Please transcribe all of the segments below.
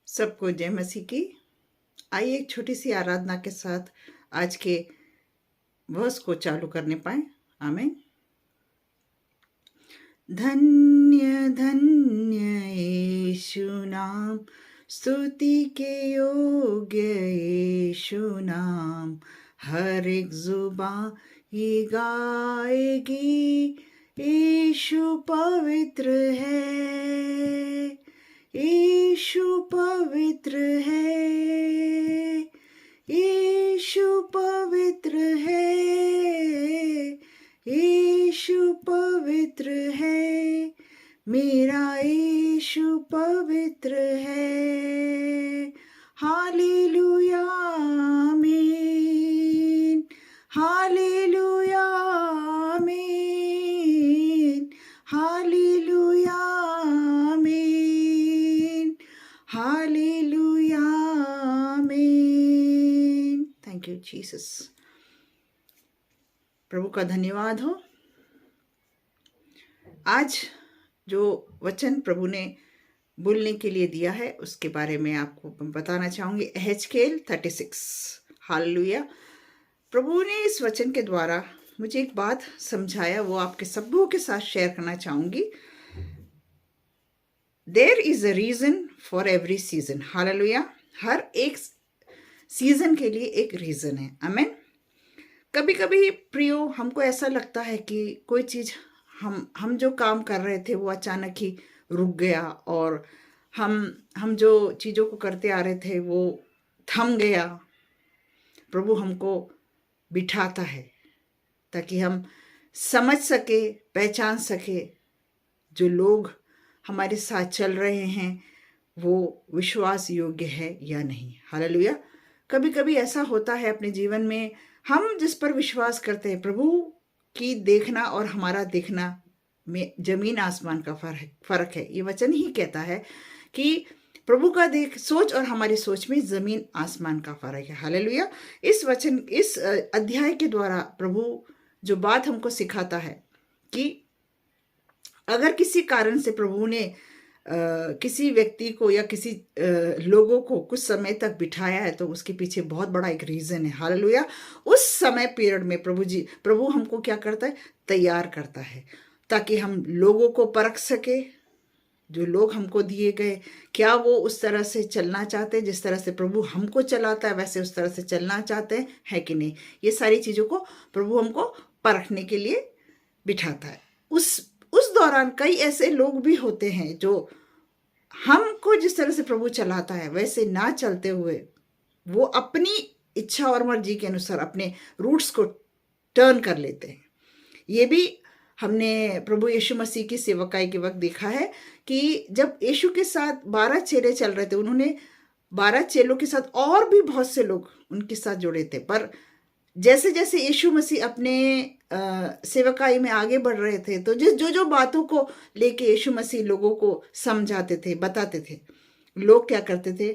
सबको जय मसीह की। आइए एक छोटी सी आराधना के साथ आज के वर्स को चालू करने पाए। आमीन। धन्य धन्य यीशु नाम, स्तुति के योग्य यीशु नाम। हर एक जुबान ये गाएगी, यीशु पवित्र है, यीशु पवित्र है, यीशु पवित्र है, यीशु पवित्र है, मेरा यीशु पवित्र है। हालेलुया आमीन, हालेलुया आमीन, हालेलुया आमीन, हालेलुया आमीन। Thank you Jesus. प्रभु का धन्यवाद हो। आज जो वचन प्रभु ने बोलने के लिए दिया है उसके बारे में आपको बताना चाहूंगी। एहेजकेल 36। हालेलुया। प्रभु ने इस वचन के द्वारा मुझे एक बात समझाया, वो आपके सबों के साथ शेयर करना चाहूंगी। There is a reason for every season. Hallelujah. हर एक सीजन के लिए एक रीजन है। आमीन। कभी कभी प्रियो, हमको ऐसा लगता है कि कोई चीज हम जो काम कर रहे थे वो अचानक ही रुक गया, और हम जो चीजों को करते आ रहे थे वो थम गया। प्रभु हमको बिठाता है ताकि हम समझ सके, पहचान सके जो लोग हमारे साथ चल रहे हैं वो विश्वास योग्य है या नहीं। हालेलुया। कभी कभी ऐसा होता है अपने जीवन में, हम जिस पर विश्वास करते हैं, प्रभु की देखना और हमारा देखना में जमीन आसमान का फर्क है। ये वचन ही कहता है कि प्रभु का सोच और हमारी सोच में जमीन आसमान का फर्क है। हालेलुया। इस अध्याय के द्वारा प्रभु जो बात हमको सिखाता है कि अगर किसी कारण से प्रभु ने किसी व्यक्ति को या किसी लोगों को कुछ समय तक बिठाया है तो उसके पीछे बहुत बड़ा एक रीजन है। हालेलुया। उस समय पीरियड में प्रभु हमको क्या करता है? तैयार करता है ताकि हम लोगों को परख सके। जो लोग हमको दिए गए, क्या वो उस तरह से चलना चाहते हैं जिस तरह से प्रभु हमको चलाता है, वैसे उस तरह से चलना चाहते हैं है कि नहीं। ये सारी चीजों को प्रभु हमको परखने के लिए बिठाता है। उस दौरान कई ऐसे लोग भी होते हैं जो हमको जिस तरह से प्रभु चलाता है वैसे ना चलते हुए वो अपनी इच्छा और मर्जी के अनुसार अपने रूट्स को टर्न कर लेते हैं। ये भी हमने प्रभु यीशु मसीह की सेवकाई के वक्त देखा है कि जब यीशु के साथ 12 चेले चल रहे थे, उन्होंने 12 चेलों के साथ और भी बहुत से लोग उनके साथ जुड़े थे, पर जैसे जैसे यीशु मसीह अपने सेवकाई में आगे बढ़ रहे थे तो जो बातों को लेके यीशु मसीह लोगों को समझाते थे, बताते थे, लोग क्या करते थे?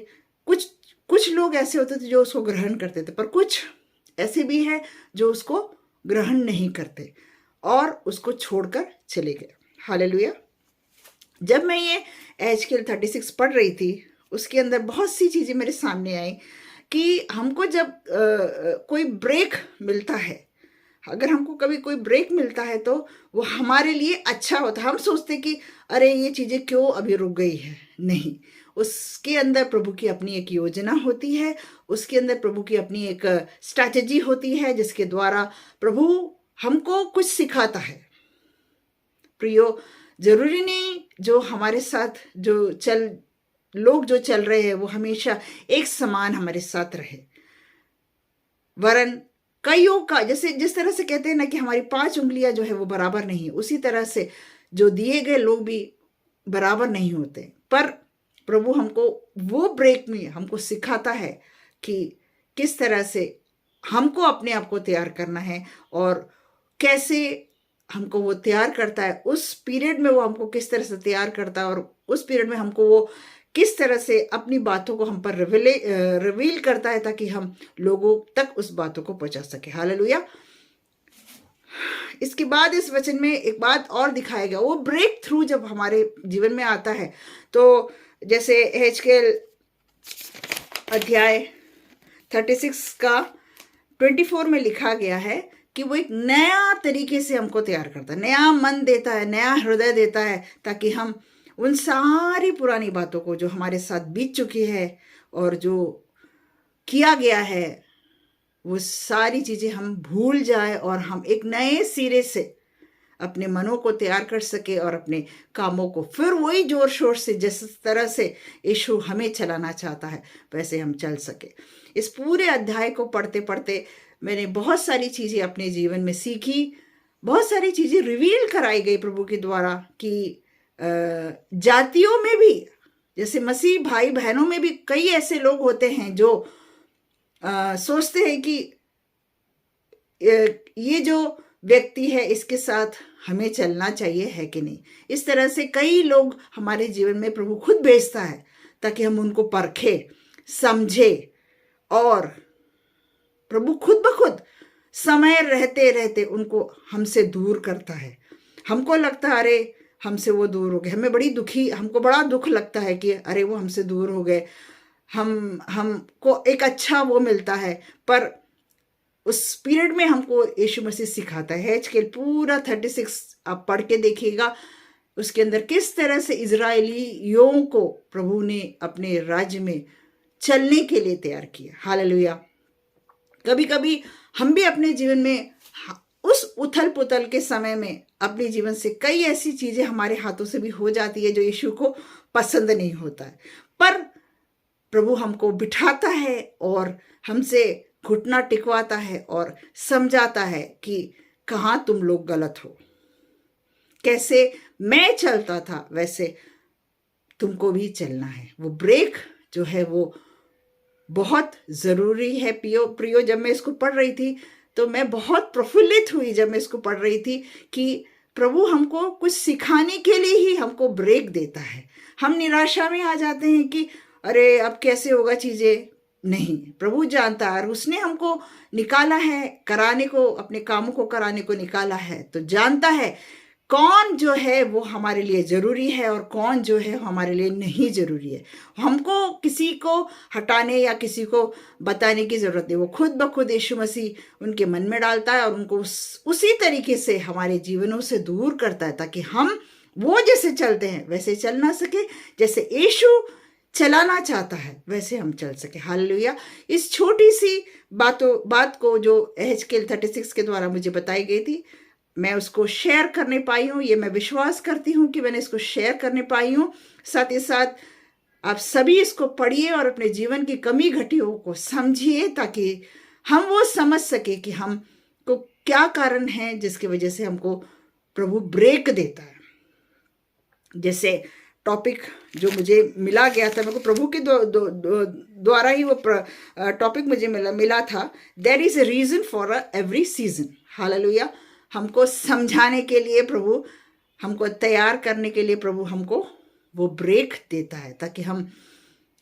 कुछ लोग ऐसे होते थे जो उसको ग्रहण करते थे, पर कुछ ऐसे भी है जो उसको ग्रहण नहीं करते और उसको छोड़कर चले गए। हालेलुया। जब मैं ये एहेजकेल 36 पढ़ रही थी, उसके अंदर बहुत सी चीजें मेरे सामने आई कि हमको जब कोई ब्रेक मिलता है, अगर हमको कभी कोई ब्रेक मिलता है तो वो हमारे लिए अच्छा होता है। हम सोचते कि अरे ये चीजें क्यों अभी रुक गई है। नहीं, उसके अंदर प्रभु की अपनी एक योजना होती है, उसके अंदर प्रभु की अपनी एक स्ट्रैटेजी होती है जिसके द्वारा प्रभु हमको कुछ सिखाता है। प्रियो, जरूरी नहीं जो हमारे साथ लोग जो चल रहे हैं वो हमेशा एक समान हमारे साथ रहे, वरन कईयों का जिस तरह से कहते हैं ना कि हमारी 5 उंगलियां जो है वो बराबर नहीं, उसी तरह से जो दिए गए लोग भी बराबर नहीं होते। पर प्रभु हमको वो ब्रेक में हमको सिखाता है कि किस तरह से हमको अपने आप को तैयार करना है और कैसे हमको वो तैयार करता है। उस पीरियड में वो हमको किस तरह से तैयार करता है और उस पीरियड में हमको वो किस तरह से अपनी बातों को हम पर रिवील करता है ताकि हम लोगों तक उस बातों को पहुंचा सके। हालेलुया। इसके बाद इस वचन में एक बात और दिखाया गया, वो ब्रेक थ्रू जब हमारे जीवन में आता है तो जैसे एहेजकेल अध्याय 36 का 24 में लिखा गया है कि वो एक नया तरीके से हमको तैयार करता है, नया मन देता है, नया हृदय देता है, ताकि हम उन सारी पुरानी बातों को जो हमारे साथ बीत चुकी है और जो किया गया है, वो सारी चीजें हम भूल जाए और हम एक नए सिरे से अपने मनों को तैयार कर सके और अपने कामों को फिर वही जोर शोर से जिस तरह से यीशु हमें चलाना चाहता है वैसे हम चल सके। इस पूरे अध्याय को पढ़ते पढ़ते मैंने बहुत सारी चीजें अपने जीवन में सीखी, बहुत सारी चीजें रिवील कराई गई प्रभु के द्वारा कि जातियों में भी, जैसे मसीह भाई बहनों में भी कई ऐसे लोग होते हैं जो सोचते हैं कि ये जो व्यक्ति है इसके साथ हमें चलना चाहिए है कि नहीं। इस तरह से कई लोग हमारे जीवन में प्रभु खुद भेजता है ताकि हम उनको परखे, समझे, और प्रभु खुद ब खुद समय रहते रहते उनको हमसे दूर करता है। हमको लगता है अरे हमसे वो दूर हो गए, हमको बड़ा दुख लगता है कि अरे वो हमसे दूर हो गए, हमको एक अच्छा वो मिलता है, पर उस पीरियड में हमको यीशु मसीह सिखाता है। हेजकेल पूरा 36 आप पढ़ के देखिएगा, उसके अंदर किस तरह से इजरायलियों को प्रभु ने अपने राज्य में चलने के लिए तैयार किया। हालेलुया। कभी कभी हम भी अपने जीवन में उस उथल पुथल के समय में अपने जीवन से कई ऐसी चीजें हमारे हाथों से भी हो जाती है जो यीशु को पसंद नहीं होता है, पर प्रभु हमको बिठाता है और हमसे घुटना टिकवाता है और समझाता है कि कहाँ तुम लोग गलत हो, कैसे मैं चलता था वैसे तुमको भी चलना है। वो ब्रेक जो है वो बहुत जरूरी है। प्रियो जब मैं इसको पढ़ रही थी तो मैं बहुत प्रफुल्लित हुई जब मैं इसको पढ़ रही थी कि प्रभु हमको कुछ सिखाने के लिए ही हमको ब्रेक देता है। हम निराशा में आ जाते हैं कि अरे अब कैसे होगा चीजें। नहीं, प्रभु जानता है और उसने हमको निकाला है कराने को, अपने कामों को कराने को निकाला है, तो जानता है कौन जो है वो हमारे लिए जरूरी है और कौन जो है हमारे लिए नहीं जरूरी है। हमको किसी को हटाने या किसी को बताने की जरूरत नहीं, वो खुद ब खुद यीशु मसीह उनके मन में डालता है और उनको उसी तरीके से हमारे जीवनों से दूर करता है ताकि हम वो जैसे चलते हैं वैसे चल ना सके, जैसे यीशु चलाना चाहता है वैसे हम चल सके। हालेलुया। इस छोटी सी बात को जो हेजकेल 36 के द्वारा मुझे बताई गई थी, मैं उसको शेयर करने पाई हूँ। ये मैं विश्वास करती हूँ कि मैंने इसको शेयर करने पाई हूँ। साथ ही साथ आप सभी इसको पढ़िए और अपने जीवन की कमी घटियों को समझिए ताकि हम वो समझ सके कि हमको क्या कारण है जिसकी वजह से हमको प्रभु ब्रेक देता है। जैसे टॉपिक जो मुझे मिला गया था, मेरे को प्रभु के द्वारा ही वो टॉपिक मुझे मिला था, there is a reason for every season. Hallelujah. हमको समझाने के लिए प्रभु, हमको तैयार करने के लिए प्रभु हमको वो ब्रेक देता है ताकि हम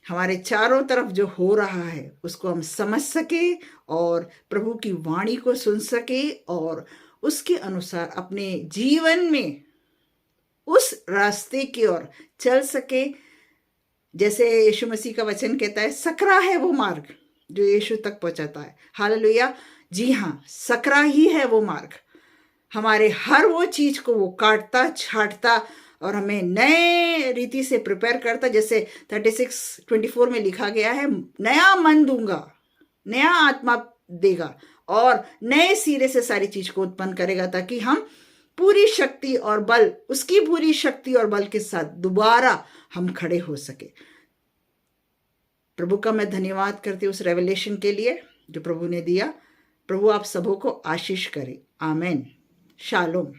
हमारे चारों तरफ जो हो रहा है उसको हम समझ सके और प्रभु की वाणी को सुन सके और उसके अनुसार अपने जीवन में उस रास्ते की ओर चल सके। जैसे यीशु मसीह का वचन कहता है, सकरा है वो मार्ग जो यीशु तक पहुंचाता है। हालेलुया। जी हाँ, सकरा ही है वो मार्ग। हमारे हर वो चीज को वो काटता छाटता और हमें नए रीति से प्रिपेयर करता। जैसे 36:24 में लिखा गया है, नया मन दूंगा, नया आत्मा देगा और नए सिरे से सारी चीज को उत्पन्न करेगा ताकि हम पूरी शक्ति और बल, उसकी पूरी शक्ति और बल के साथ दोबारा हम खड़े हो सके। प्रभु का मैं धन्यवाद करती हूँ उस रेवलेशन के लिए जो प्रभु ने दिया। प्रभु आप सबों को आशीष करे। आमेन। शालोम।